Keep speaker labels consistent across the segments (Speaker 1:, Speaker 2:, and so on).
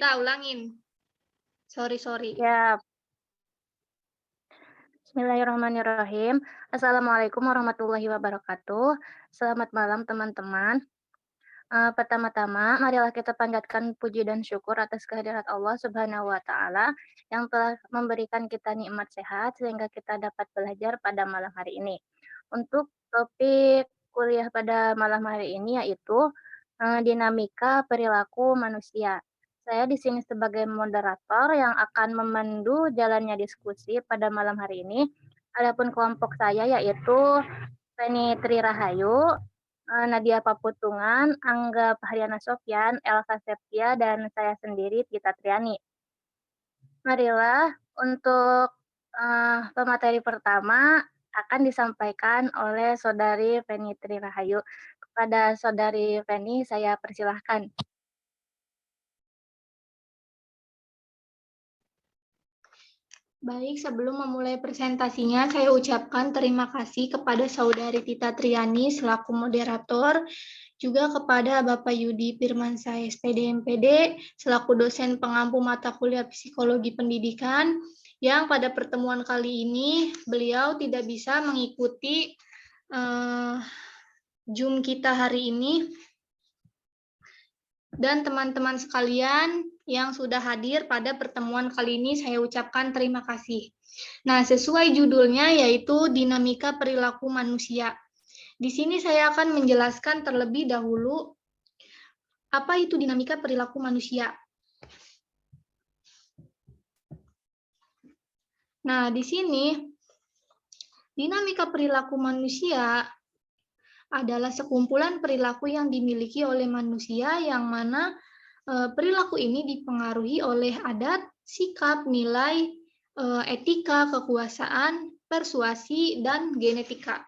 Speaker 1: kita ulangin. Sorry.
Speaker 2: Ya, Bismillahirrahmanirrahim. Assalamualaikum warahmatullahi wabarakatuh. Selamat malam teman-teman. Pertama-tama, marilah kita panjatkan puji dan syukur atas kehadirat Allah Subhanahu wa Ta'ala yang telah memberikan kita nikmat sehat sehingga kita dapat belajar pada malam hari ini. Untuk topik kuliah pada malam hari ini yaitu dinamika perilaku manusia. Saya di sini sebagai moderator yang akan memandu jalannya diskusi pada malam hari ini. Adapun kelompok saya yaitu Feni Tri Rahayu, Nadia Paputungan, Angga Pahriana Sofyan, Elsa Septia, dan saya sendiri Tita Triani. Marilah untuk pemateri pertama akan disampaikan oleh Saudari Feni Tri Rahayu. Kepada Saudari Feni, saya persilahkan.
Speaker 1: Baik, sebelum memulai presentasinya, saya ucapkan terima kasih kepada Saudari Tita Triani selaku moderator, juga kepada Bapak Yudi Firmansyah SPD MPD selaku dosen pengampu mata kuliah Psikologi Pendidikan, yang pada pertemuan kali ini beliau tidak bisa mengikuti Zoom kita hari ini. Dan teman-teman sekalian yang sudah hadir pada pertemuan kali ini, saya ucapkan terima kasih. Nah, sesuai judulnya yaitu dinamika perilaku manusia. Di sini saya akan menjelaskan terlebih dahulu apa itu dinamika perilaku manusia. Nah, di sini dinamika perilaku manusia adalah sekumpulan perilaku yang dimiliki oleh manusia yang mana perilaku ini dipengaruhi oleh adat, sikap, nilai, etika, kekuasaan, persuasi, dan genetika.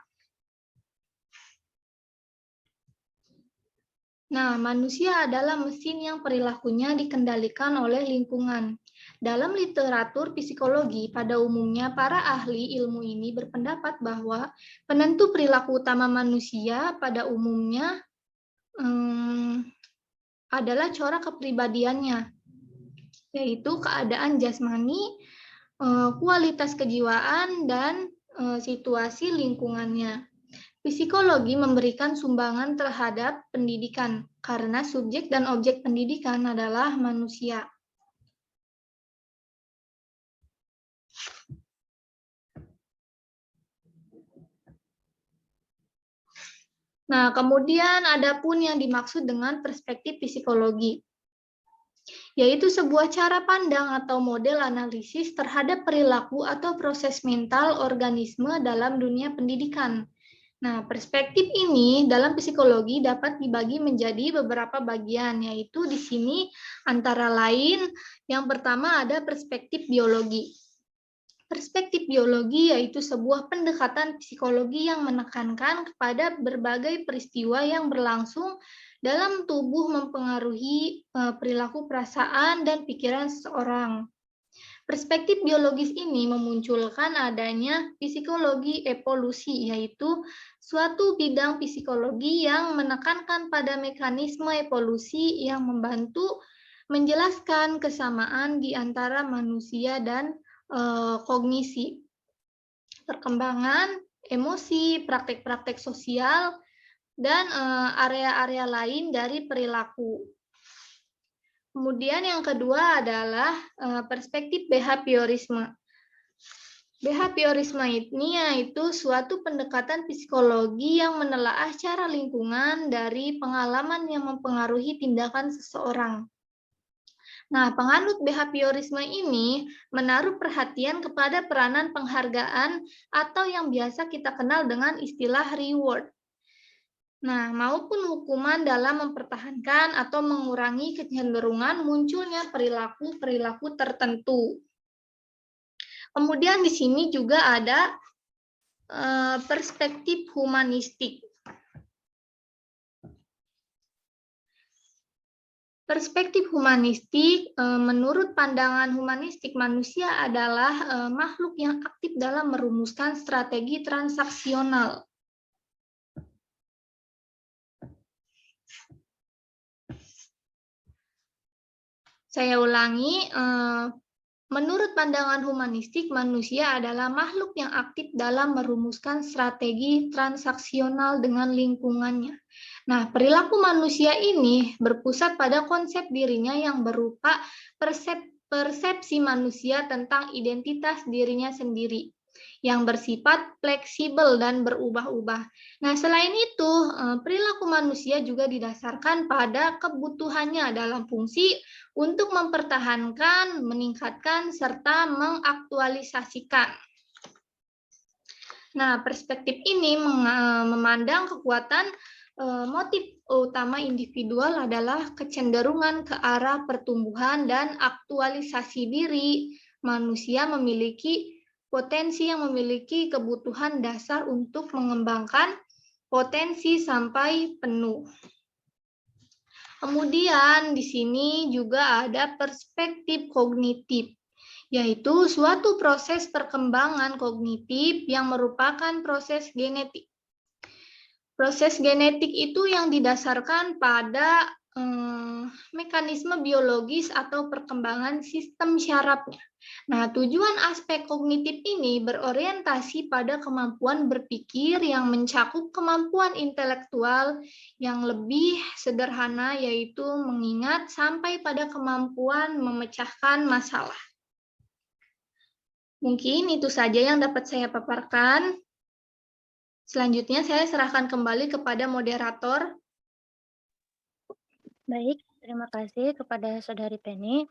Speaker 1: Nah, manusia adalah mesin yang perilakunya dikendalikan oleh lingkungan. Dalam literatur psikologi, pada umumnya para ahli ilmu ini berpendapat bahwa penentu perilaku utama manusia pada umumnya adalah corak kepribadiannya, yaitu keadaan jasmani, kualitas kejiwaan, dan situasi lingkungannya. Psikologi memberikan sumbangan terhadap pendidikan, karena subjek dan objek pendidikan adalah manusia. Nah, kemudian ada pun yang dimaksud dengan perspektif psikologi, yaitu sebuah cara pandang atau model analisis terhadap perilaku atau proses mental organisme dalam dunia pendidikan. Nah, perspektif ini dalam psikologi dapat dibagi menjadi beberapa bagian, yaitu di sini antara lain yang pertama ada perspektif biologi. Perspektif biologi yaitu sebuah pendekatan psikologi yang menekankan kepada berbagai peristiwa yang berlangsung dalam tubuh mempengaruhi perilaku, perasaan, dan pikiran seseorang. Perspektif biologis ini memunculkan adanya psikologi evolusi, yaitu suatu bidang psikologi yang menekankan pada mekanisme evolusi yang membantu menjelaskan kesamaan di antara manusia dan kognisi, perkembangan, emosi, praktek-praktek sosial, dan area-area lain dari perilaku. Kemudian yang kedua adalah perspektif behaviorisme. Behaviorisme ini yaitu suatu pendekatan psikologi yang menelaah cara lingkungan dari pengalaman yang mempengaruhi tindakan seseorang. Nah, penganut behaviorisme ini menaruh perhatian kepada peranan penghargaan atau yang biasa kita kenal dengan istilah reward. Nah, maupun hukuman dalam mempertahankan atau mengurangi kecenderungan munculnya perilaku-perilaku tertentu. Kemudian di sini juga ada perspektif humanistik. Perspektif humanistik, menurut pandangan humanistik, manusia adalah makhluk yang aktif dalam merumuskan strategi transaksional. Saya ulangi, menurut pandangan humanistik, manusia adalah makhluk yang aktif dalam merumuskan strategi transaksional dengan lingkungannya. Nah, perilaku manusia ini berpusat pada konsep dirinya yang berupa persepsi manusia tentang identitas dirinya sendiri, yang bersifat fleksibel dan berubah-ubah. Nah, selain itu, perilaku manusia juga didasarkan pada kebutuhannya dalam fungsi untuk mempertahankan, meningkatkan, serta mengaktualisasikan. Nah, perspektif ini memandang kekuatan motif utama individual adalah kecenderungan ke arah pertumbuhan dan aktualisasi diri. Manusia memiliki potensi yang memiliki kebutuhan dasar untuk mengembangkan potensi sampai penuh. Kemudian di sini juga ada perspektif kognitif, yaitu suatu proses perkembangan kognitif yang merupakan proses genetik. Proses genetik itu yang didasarkan pada mekanisme biologis atau perkembangan sistem syarafnya. Nah, tujuan aspek kognitif ini berorientasi pada kemampuan berpikir yang mencakup kemampuan intelektual yang lebih sederhana, yaitu mengingat sampai pada kemampuan memecahkan masalah. Mungkin itu saja yang dapat saya paparkan. Selanjutnya saya serahkan kembali kepada moderator.
Speaker 2: Baik, terima kasih kepada Saudari Penny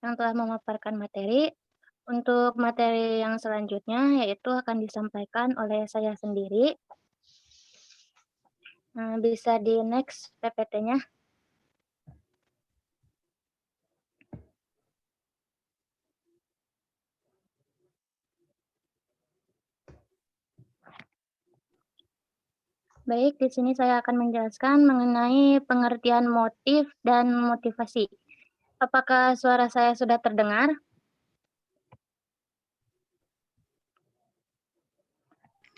Speaker 2: yang telah memaparkan materi. Untuk materi yang selanjutnya yaitu akan disampaikan oleh saya sendiri. Bisa di next PPT-nya. Baik, di sini saya akan menjelaskan mengenai pengertian motif dan motivasi. Apakah suara saya sudah terdengar?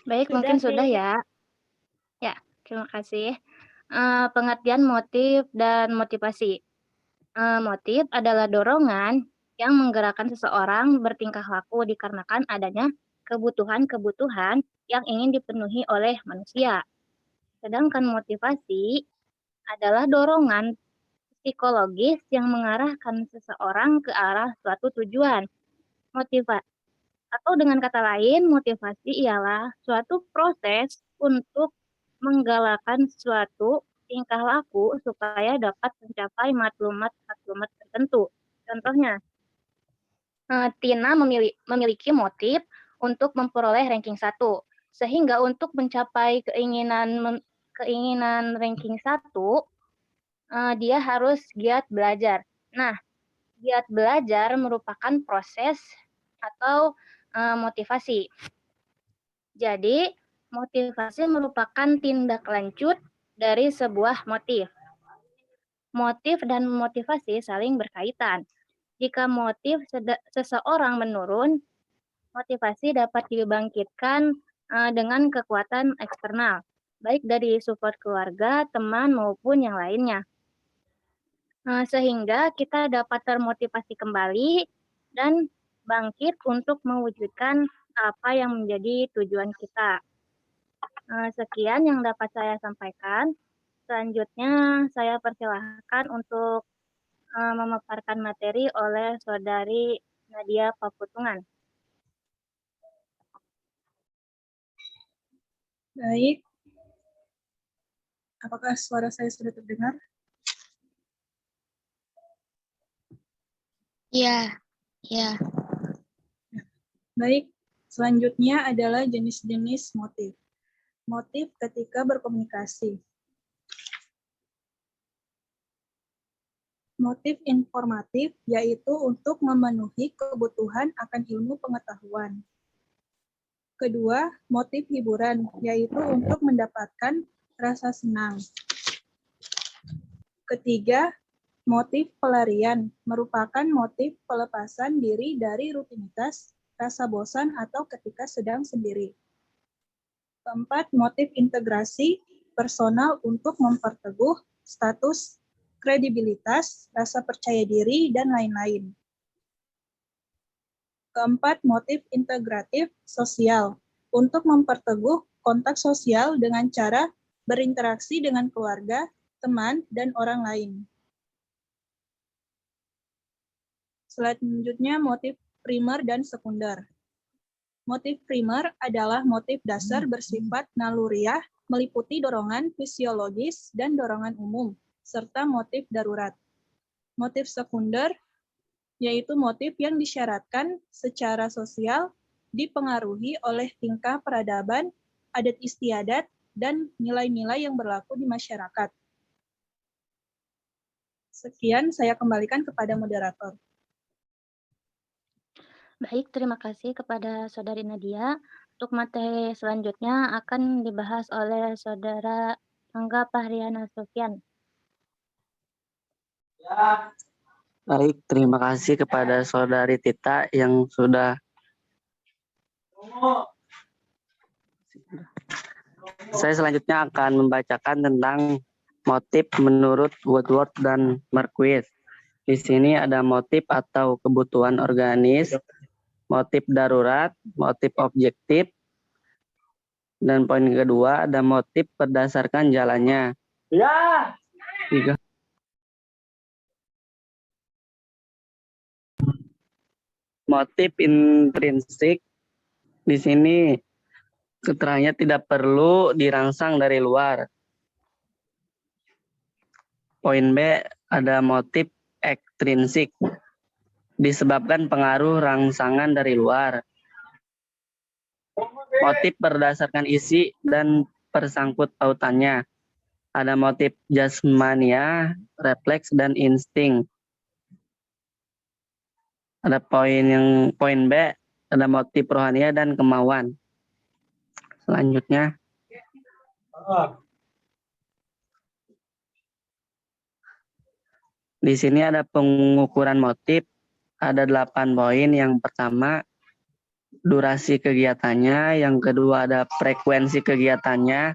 Speaker 2: Baik, mungkin sudah ya. Ya, terima kasih. Pengertian motif dan motivasi. Motif adalah dorongan yang menggerakkan seseorang bertingkah laku dikarenakan adanya kebutuhan-kebutuhan yang ingin dipenuhi oleh manusia. Sedangkan motivasi adalah dorongan psikologis yang mengarahkan seseorang ke arah suatu tujuan. Atau dengan kata lain, motivasi ialah suatu proses untuk menggalakkan suatu tingkah laku supaya dapat mencapai maklumat tertentu. Contohnya, Tina memiliki motif untuk memperoleh ranking 1, sehingga untuk mencapai keinginan ranking 1, dia harus giat belajar. Nah, giat belajar merupakan proses atau motivasi. Jadi, motivasi merupakan tindak lanjut dari sebuah motif. Motif dan motivasi saling berkaitan. Jika motif seseorang menurun, motivasi dapat dibangkitkan dengan kekuatan eksternal, baik dari support keluarga, teman, maupun yang lainnya. Sehingga kita dapat termotivasi kembali dan bangkit untuk mewujudkan apa yang menjadi tujuan kita. Sekian yang dapat saya sampaikan. Selanjutnya saya persilahkan untuk memaparkan materi oleh Saudari Nadia Paputungan.
Speaker 3: Baik. Apakah suara saya sudah terdengar?
Speaker 2: Iya. Ya.
Speaker 3: Baik. Selanjutnya adalah jenis-jenis motif. Motif ketika berkomunikasi. Motif informatif yaitu untuk memenuhi kebutuhan akan ilmu pengetahuan. Kedua, motif hiburan yaitu untuk mendapatkan rasa senang. Ketiga, motif pelarian merupakan motif pelepasan diri dari rutinitas, rasa bosan atau ketika sedang sendiri. Keempat, motif integrasi personal untuk memperteguh status kredibilitas, rasa percaya diri, dan lain-lain. Keempat, motif integratif sosial, untuk memperteguh kontak sosial dengan cara berinteraksi dengan keluarga, teman, dan orang lain. Selanjutnya, motif primer dan sekunder. Motif primer adalah motif dasar bersifat naluriah, meliputi dorongan fisiologis dan dorongan umum, serta motif darurat. Motif sekunder yaitu motif yang disyaratkan secara sosial, dipengaruhi oleh tingkah peradaban, adat istiadat, dan nilai-nilai yang berlaku di masyarakat. Sekian, saya kembalikan kepada moderator.
Speaker 2: Baik, terima kasih kepada Saudari Nadia. Untuk materi selanjutnya akan dibahas oleh Saudara Angga Pahriana Sofyan.
Speaker 4: Baik, terima kasih kepada Saudari Tita yang sudah saya selanjutnya akan membacakan tentang motif menurut Woodward dan Marquis. Di sini ada motif atau kebutuhan organis, motif darurat, motif objektif, dan poin kedua ada motif berdasarkan jalannya. Ya. Motif intrinsik di sini keterangannya tidak perlu dirangsang dari luar. Poin B ada motif ekstrinsik disebabkan pengaruh rangsangan dari luar. Motif berdasarkan isi dan persangkut pautannya. Ada motif jasmania, refleks, dan insting. Ada poin B, ada motif rohania dan kemauan. Selanjutnya. Di sini ada pengukuran motif, ada 8 poin. Yang pertama, durasi kegiatannya. Yang kedua, ada frekuensi kegiatannya.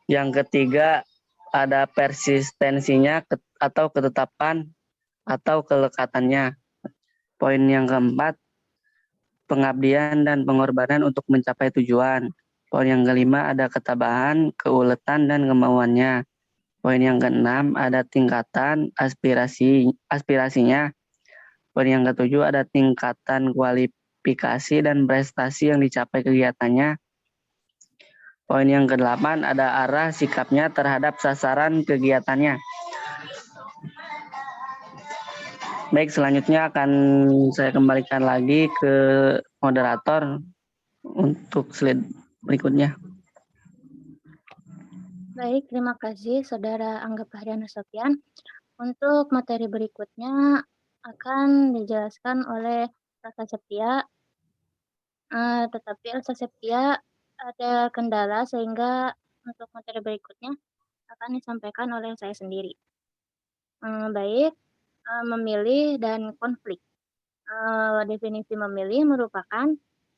Speaker 4: Yang ketiga, ada persistensinya atau ketetapan atau kelekatannya. Poin yang keempat, pengabdian dan pengorbanan untuk mencapai tujuan. Poin yang kelima, ada ketabahan, keuletan, dan kemauannya. Poin yang keenam, ada tingkatan aspirasinya. Poin yang ketujuh, ada tingkatan kualifikasi dan prestasi yang dicapai kegiatannya. Poin yang kedelapan, ada arah sikapnya terhadap sasaran kegiatannya. Baik, selanjutnya akan saya kembalikan lagi ke moderator untuk slide berikutnya.
Speaker 2: Baik, terima kasih Saudara Angga Pahriana Sofyan. Untuk materi berikutnya akan dijelaskan oleh Elsa Septia. Tetapi Elsa Septia ada kendala sehingga untuk materi berikutnya akan disampaikan oleh saya sendiri. Baik, memilih dan konflik. Definisi memilih merupakan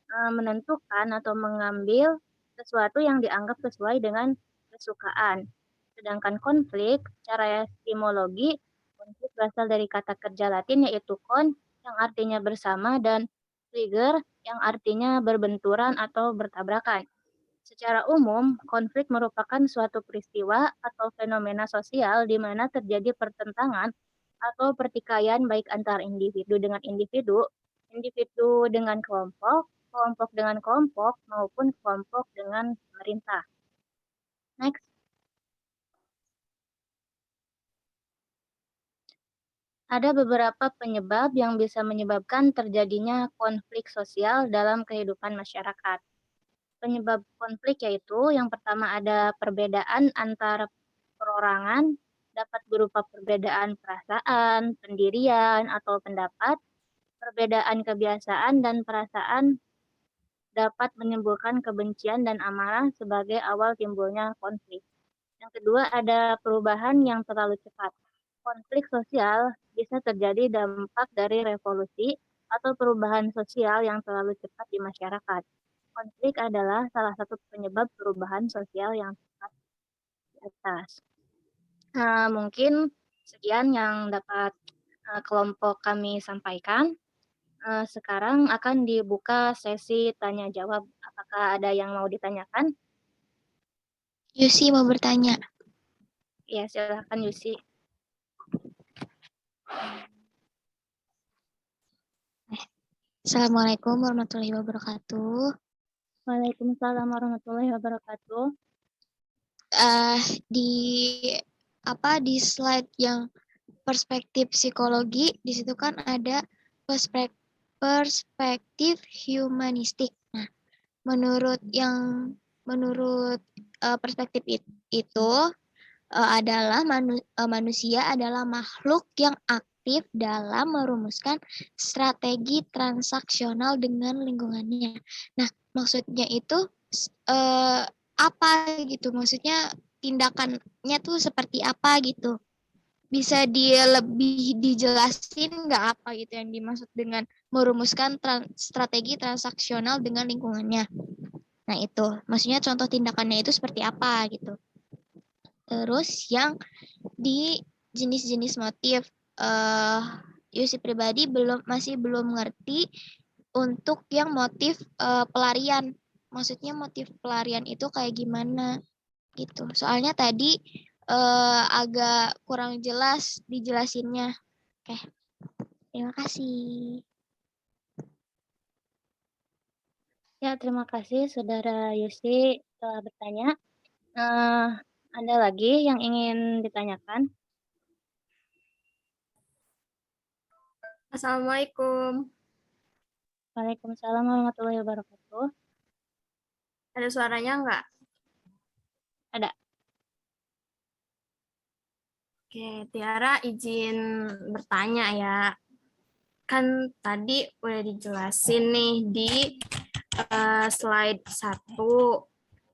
Speaker 2: menentukan atau mengambil sesuatu yang dianggap sesuai dengan kesukaan. Sedangkan konflik, secara etimologi, konflik berasal dari kata kerja Latin yaitu kon, yang artinya bersama, dan trigger, yang artinya berbenturan atau bertabrakan. Secara umum, konflik merupakan suatu peristiwa atau fenomena sosial di mana terjadi pertentangan atau pertikaian baik antar individu dengan individu, individu dengan kelompok, kelompok dengan kelompok, maupun kelompok dengan pemerintah. Next. Ada beberapa penyebab yang bisa menyebabkan terjadinya konflik sosial dalam kehidupan masyarakat. Penyebab konflik yaitu yang pertama ada perbedaan antar perorangan, dapat berupa perbedaan perasaan, pendirian, atau pendapat, perbedaan kebiasaan dan perasaan dapat menimbulkan kebencian dan amarah sebagai awal timbulnya konflik. Yang kedua ada perubahan yang terlalu cepat. Konflik sosial bisa terjadi dampak dari revolusi atau perubahan sosial yang terlalu cepat di masyarakat. Konflik adalah salah satu penyebab perubahan sosial yang cepat di atas. Mungkin Sekian yang dapat kelompok kami sampaikan. Sekarang akan dibuka sesi tanya jawab. Apakah ada yang mau ditanyakan?
Speaker 5: Yusi mau bertanya.
Speaker 2: Ya, silakan Yusi.
Speaker 5: Assalamualaikum warahmatullahi wabarakatuh.
Speaker 2: Waalaikumsalam warahmatullahi wabarakatuh.
Speaker 5: Di slide yang perspektif psikologi, di situ kan ada perspektif humanistik. Nah, menurut perspektif itu adalah manusia adalah makhluk yang aktif dalam merumuskan strategi transaksional dengan lingkungannya. Nah, maksudnya itu apa gitu? Maksudnya tindakannya tuh seperti apa gitu? Bisa lebih dijelasin nggak apa gitu yang dimaksud dengan merumuskan strategi transaksional dengan lingkungannya? Nah, itu maksudnya contoh tindakannya itu seperti apa gitu. Terus yang di jenis-jenis motif, Yusi pribadi masih belum ngerti untuk yang motif pelarian. Maksudnya motif pelarian itu kayak gimana gitu. Soalnya tadi agak kurang jelas dijelasinnya. Oke, terima kasih.
Speaker 2: Ya, terima kasih Saudara Yusi telah bertanya. Ada lagi yang ingin ditanyakan?
Speaker 6: Assalamualaikum.
Speaker 2: Waalaikumsalam warahmatullahi wabarakatuh.
Speaker 6: Ada suaranya nggak?
Speaker 2: Ada.
Speaker 6: Oke, Tiara izin bertanya ya. Kan tadi udah dijelasin nih di slide 1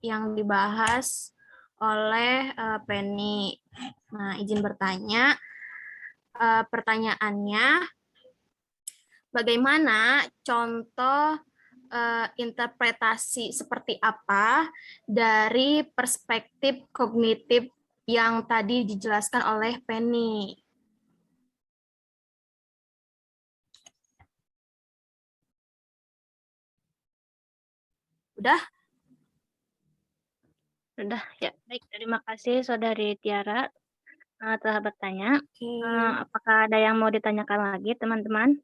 Speaker 6: yang dibahas oleh Penny. Nah, izin bertanya, pertanyaannya, bagaimana contoh interpretasi seperti apa dari perspektif kognitif yang tadi dijelaskan oleh Penny? Udah?
Speaker 2: Sudah, ya. Baik, terima kasih Saudari Tiara telah bertanya.
Speaker 6: Oke.
Speaker 2: Apakah ada yang mau ditanyakan lagi, teman-teman?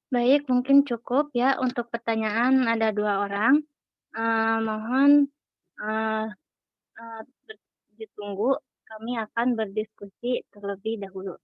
Speaker 2: Baik, mungkin cukup ya untuk pertanyaan ada 2 orang. Mohon ditunggu, kami akan berdiskusi terlebih dahulu.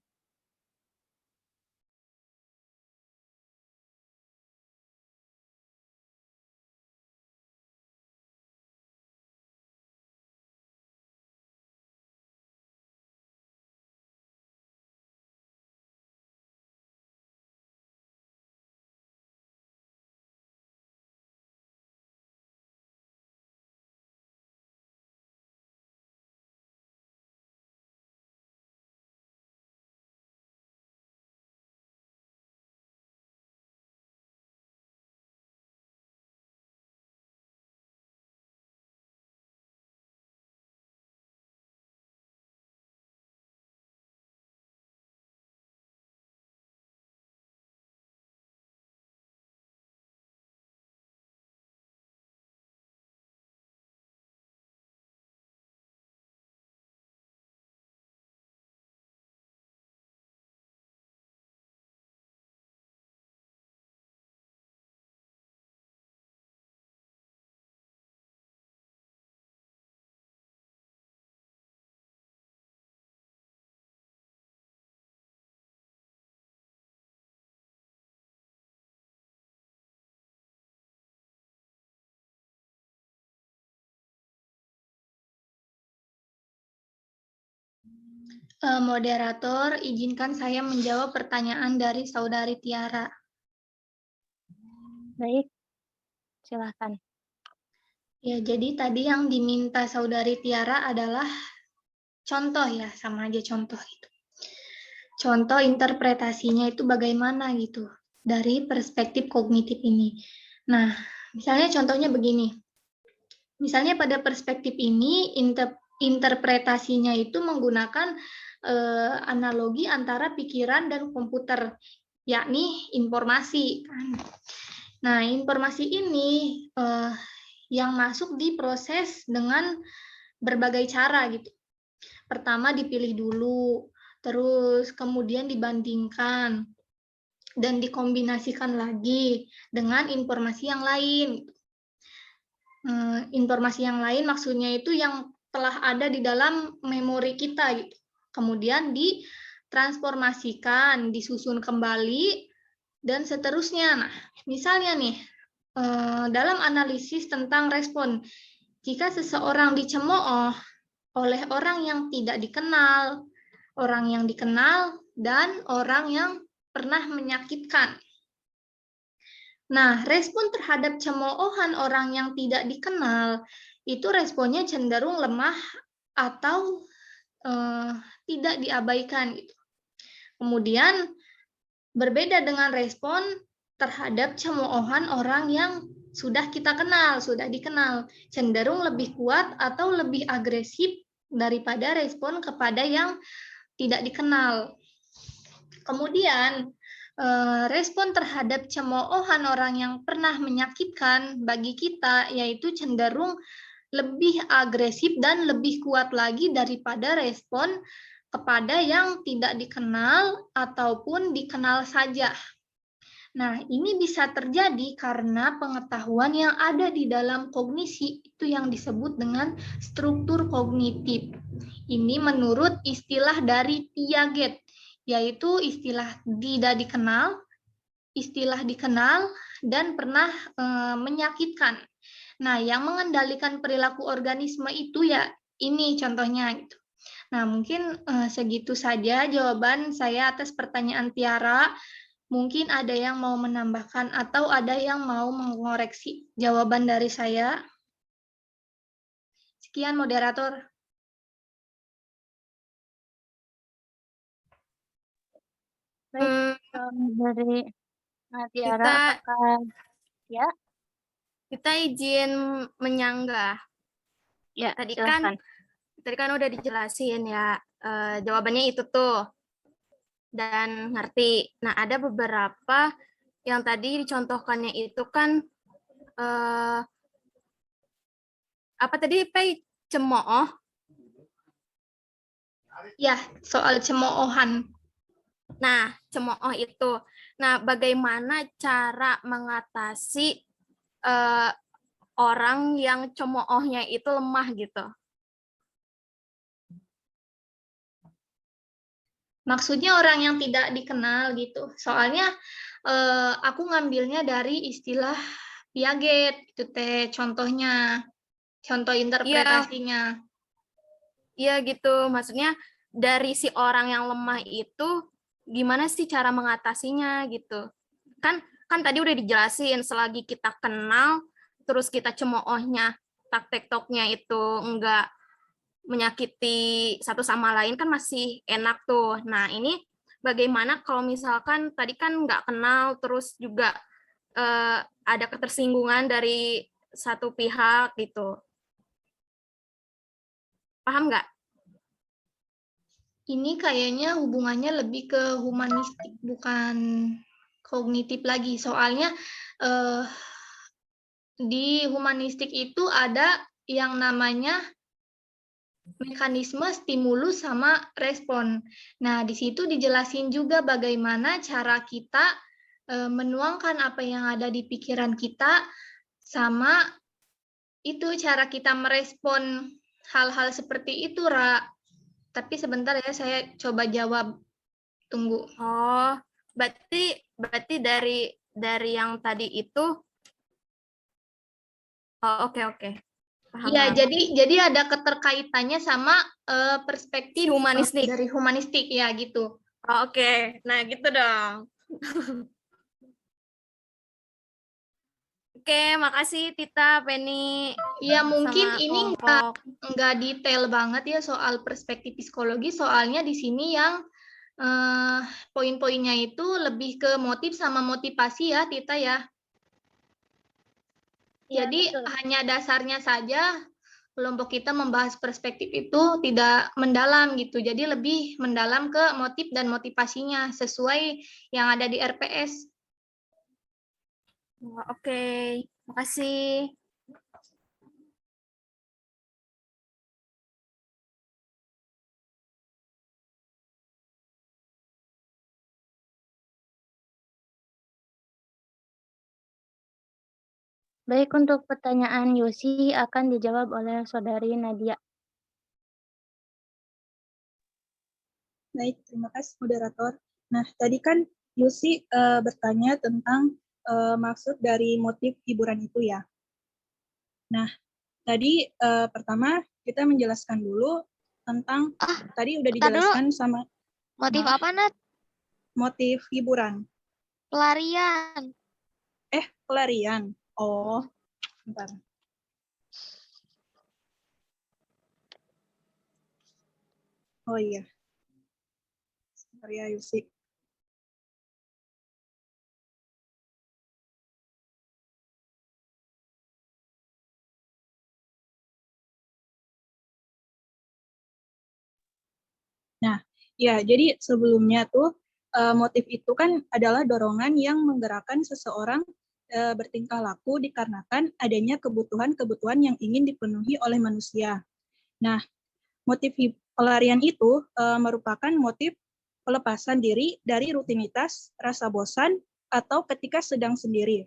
Speaker 1: Moderator, izinkan saya menjawab pertanyaan dari Saudari Tiara.
Speaker 2: Baik, silakan.
Speaker 1: Ya, jadi tadi yang diminta Saudari Tiara adalah contoh ya, sama aja contoh gitu. Contoh interpretasinya itu bagaimana gitu dari perspektif kognitif ini. Nah, misalnya contohnya begini. Misalnya pada perspektif ini interpretasinya itu menggunakan analogi antara pikiran dan komputer, yakni informasi. Nah, informasi ini yang masuk diproses dengan berbagai cara gitu. Pertama dipilih dulu, terus kemudian dibandingkan dan dikombinasikan lagi dengan informasi yang lain. Informasi yang lain maksudnya itu yang telah ada di dalam memori kita gitu. Kemudian ditransformasikan, disusun kembali dan seterusnya. Nah, misalnya nih dalam analisis tentang respon, jika seseorang dicemooh oleh orang yang tidak dikenal, orang yang dikenal, dan orang yang pernah menyakitkan. Nah, respon terhadap cemoohan orang yang tidak dikenal itu responnya cenderung lemah atau tidak diabaikan gitu. Kemudian berbeda dengan respon terhadap cemoohan orang yang sudah kita kenal, sudah dikenal, cenderung lebih kuat atau lebih agresif daripada respon kepada yang tidak dikenal. Kemudian respon terhadap cemoohan orang yang pernah menyakitkan bagi kita yaitu cenderung lebih agresif dan lebih kuat lagi daripada respon kepada yang tidak dikenal ataupun dikenal saja. Nah, ini bisa terjadi karena pengetahuan yang ada di dalam kognisi itu yang disebut dengan struktur kognitif. Ini menurut istilah dari Piaget, yaitu istilah tidak dikenal, istilah dikenal, dan pernah menyakitkan. Nah, yang mengendalikan perilaku organisme itu ya ini contohnya gitu. Nah, mungkin segitu saja jawaban saya atas pertanyaan Tiara. Mungkin ada yang mau menambahkan atau ada yang mau mengoreksi jawaban dari saya. Sekian moderator.
Speaker 2: Baik, dari Tiara,
Speaker 6: Kita
Speaker 2: apakah ya?
Speaker 6: kita izin menyanggah.
Speaker 2: Ya,
Speaker 6: Tadi
Speaker 2: silahkan.
Speaker 6: kan udah dijelasin ya, jawabannya itu tuh dan ngerti. Nah, ada beberapa yang tadi dicontohkannya itu kan apa tadi Pei, cemooh.
Speaker 1: Ya, soal cemoohan.
Speaker 6: Nah, cemooh itu. Nah, bagaimana cara mengatasi orang yang cemoohnya itu lemah gitu?
Speaker 1: Maksudnya orang yang tidak dikenal gitu. Soalnya aku ngambilnya dari istilah Piaget, itu teh contohnya, contoh interpretasinya.
Speaker 6: Iya gitu, maksudnya dari si orang yang lemah itu gimana sih cara mengatasinya gitu. Kan tadi udah dijelasin selagi kita kenal terus kita cemoohnya, tak-tektoknya itu enggak menyakiti satu sama lain kan masih enak tuh. Nah, ini bagaimana kalau misalkan tadi kan nggak kenal terus juga ada ketersinggungan dari satu pihak gitu. Paham nggak?
Speaker 1: Ini kayaknya hubungannya lebih ke humanistik, bukan kognitif lagi. Soalnya di humanistik itu ada yang namanya mekanisme stimulus sama respon. Nah, di situ dijelasin juga bagaimana cara kita menuangkan apa yang ada di pikiran kita sama itu cara kita merespon hal-hal seperti itu, Ra. Tapi sebentar ya, saya coba jawab. Tunggu.
Speaker 6: Oh, berarti dari yang tadi itu, oh oke. Paham.
Speaker 1: Iya, jadi ada keterkaitannya sama perspektif
Speaker 6: Humanistik.
Speaker 1: dari humanistik ya gitu.
Speaker 6: Oh, oke. Nah, gitu dong. Oke, makasih Tita, Penny,
Speaker 1: Ya mungkin
Speaker 6: sama
Speaker 1: ini
Speaker 6: kelompok.
Speaker 1: nggak detail banget ya soal perspektif psikologi, soalnya di sini yang poin-poinnya itu lebih ke motif sama motivasi ya, Tita ya.
Speaker 2: Ya,
Speaker 1: Jadi
Speaker 2: betul.
Speaker 1: hanya dasarnya saja kelompok kita membahas perspektif itu tidak mendalam gitu. Jadi lebih mendalam ke motif dan motivasinya sesuai yang ada di RPS.
Speaker 6: Oke, makasih.
Speaker 2: Baik, untuk pertanyaan Yusi akan dijawab oleh Saudari Nadia.
Speaker 3: Baik, terima kasih moderator. Nah, tadi kan Yusi bertanya tentang maksud dari motif hiburan itu ya. Nah, tadi pertama kita menjelaskan dulu tentang tadi udah
Speaker 5: bentar dulu.
Speaker 3: dijelaskan sama
Speaker 5: Motif apa, Nat?
Speaker 3: motif hiburan.
Speaker 5: Pelarian.
Speaker 3: Pelarian. Oh, bentar. Oh iya. Sebentar ya, Yusi. Nah, ya, jadi sebelumnya tuh motif itu kan adalah dorongan yang menggerakkan seseorang bertingkah laku dikarenakan adanya kebutuhan-kebutuhan yang ingin dipenuhi oleh manusia. Nah, motif pelarian itu merupakan motif pelepasan diri dari rutinitas, rasa bosan, atau ketika sedang sendiri.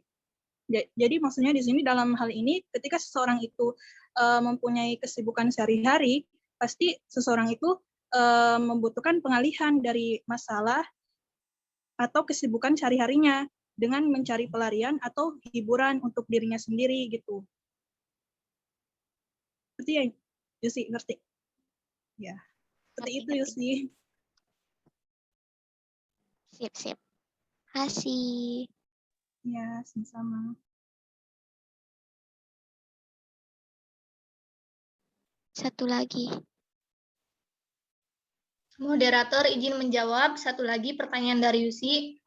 Speaker 3: Jadi maksudnya di sini dalam hal ini ketika seseorang itu mempunyai kesibukan sehari-hari, pasti seseorang itu membutuhkan pengalihan dari masalah atau kesibukan sehari-harinya dengan mencari pelarian atau hiburan untuk dirinya sendiri gitu. Seperti ya, Yusi, ngerti? Ya, seperti itu Yusi.
Speaker 5: Sip. Kasih.
Speaker 3: Ya, sama-sama.
Speaker 5: Satu lagi.
Speaker 1: Moderator izin menjawab satu lagi pertanyaan dari Yusi.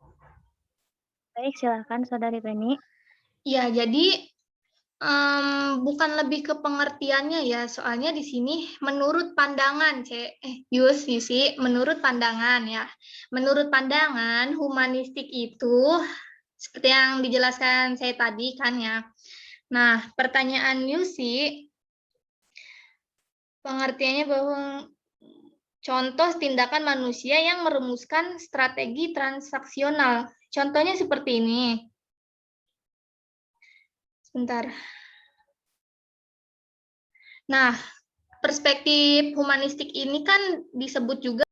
Speaker 2: Baik, silakan Saudari Penny.
Speaker 1: Ya, jadi bukan lebih ke pengertiannya ya, soalnya di sini menurut pandangan, Yusi, menurut pandangan ya. Menurut pandangan humanistik itu seperti yang dijelaskan saya tadi kan ya. Nah, pertanyaan Yusi, pengertiannya bahwa contoh tindakan manusia yang merumuskan strategi transaksional. Contohnya seperti ini. Sebentar. Nah, perspektif humanistik ini kan disebut juga